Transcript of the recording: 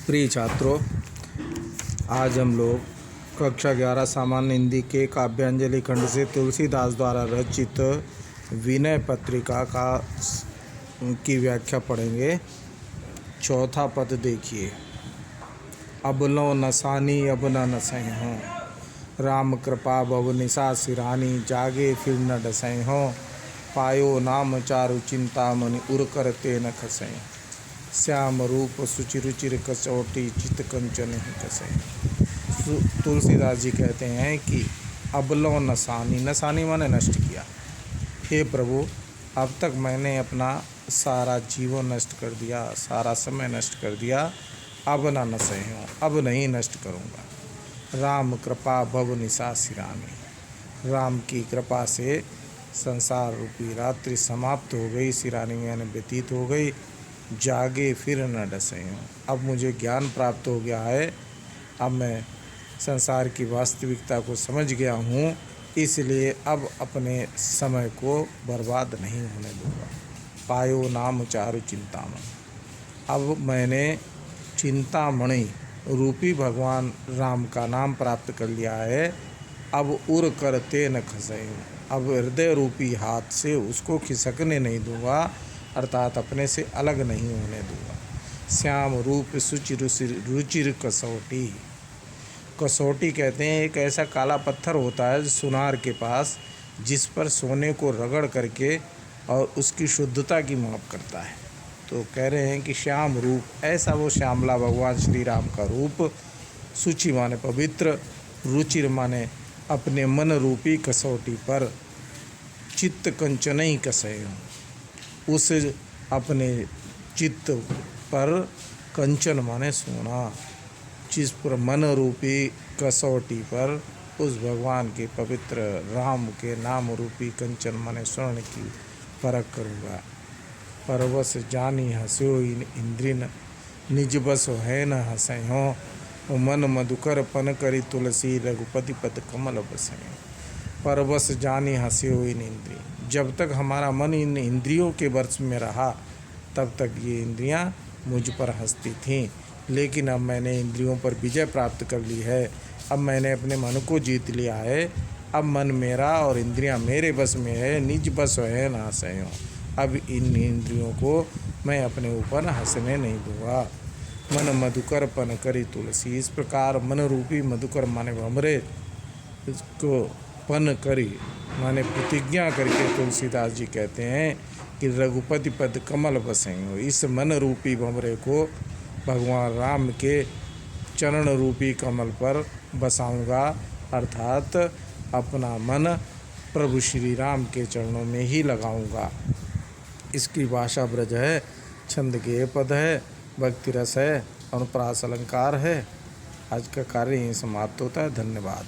प्रिय छात्रों, आज हम लोग कक्षा 11 सामान्य हिंदी के काव्यांजलि खंड से तुलसीदास द्वारा रचित विनय पत्रिका की व्याख्या पढ़ेंगे। चौथा पद देखिए। अब लो नसानी अब न नसै हों, राम कृपा भव निशा सिरानी, जागे फिर न डसै हों, पायो नाम चारु चिंतामणि, उर करते न खसै, श्याम रूप सुचि रुचिर कसौटी, चित कंचन ही कसै। तुलसीदास जी कहते हैं कि अबलो नसानी, नसानी माने नष्ट किया। हे प्रभु, अब तक मैंने अपना सारा जीवन नष्ट कर दिया, सारा समय नष्ट कर दिया, अब ना नसै हूँ, अब नहीं नष्ट करूँगा। राम कृपा भव निशा सिरानी, राम की कृपा से संसार रूपी रात्रि समाप्त हो गई, सिरानी यानी व्यतीत हो गई। जागे फिर न डसे हूँ, अब मुझे ज्ञान प्राप्त हो गया है, अब मैं संसार की वास्तविकता को समझ गया हूँ, इसलिए अब अपने समय को बर्बाद नहीं होने दूँगा। पायो नाम चारु चिंतामणि, अब मैंने चिंतामणि रूपी भगवान राम का नाम प्राप्त कर लिया है। अब उर करते न खसै हूँ, अब हृदय रूपी हाथ से उसको खिसकने नहीं दूँगा, अर्थात अपने से अलग नहीं होने दूँगा। श्याम रूप सुचि रुचिर कसौटी, कसौटी कहते हैं एक ऐसा काला पत्थर होता है सुनार के पास, जिस पर सोने को रगड़ करके और उसकी शुद्धता की माप करता है। तो कह रहे हैं कि श्याम रूप, ऐसा वो श्यामला भगवान श्री राम का रूप। सुचि माने पवित्र, रुचिर माने अपने मन रूपी कसौटी पर, चित्त कंचन ही कसै, उस अपने चित्त पर, कंचन माने सोना, जिस पर मन रूपी कसौटी पर उस भगवान के पवित्र राम के नाम रूपी कंचन माने स्वर्ण की परख करूँगा। परवश जानी हंस्यो इंद्रिन, निज बस है न हंसै हों, मन मधुकर पन करी तुलसी, रघुपति पद कमल बसै। परवश जानी हंस्यो इन इंद्रिय, जब तक हमारा मन इन इंद्रियों के वश में रहा तब तक ये इंद्रियां मुझ पर हंसती थीं, लेकिन अब मैंने इंद्रियों पर विजय प्राप्त कर ली है, अब मैंने अपने मन को जीत लिया है, अब मन मेरा और इंद्रियां मेरे बस में है, निज बस है न हंसै हों, अब इन इंद्रियों को मैं अपने ऊपर हंसने नहीं दूँगा। मन मधुकर पन करी तुलसी, इस प्रकार मन रूपी मधुकर माने भंवरे इसको पन करी माने प्रतिज्ञा करके तुलसीदास जी कहते हैं कि रघुपति पद कमल बसेंगे, इस मन रूपी भंवरे को भगवान राम के चरण रूपी कमल पर बसाऊंगा, अर्थात अपना मन प्रभु श्री राम के चरणों में ही लगाऊंगा। इसकी भाषा ब्रज है, छंद गेय पद है, भक्ति रस है, अनुप्रास अलंकार है। आज का कार्य यहीं समाप्त होता है। धन्यवाद।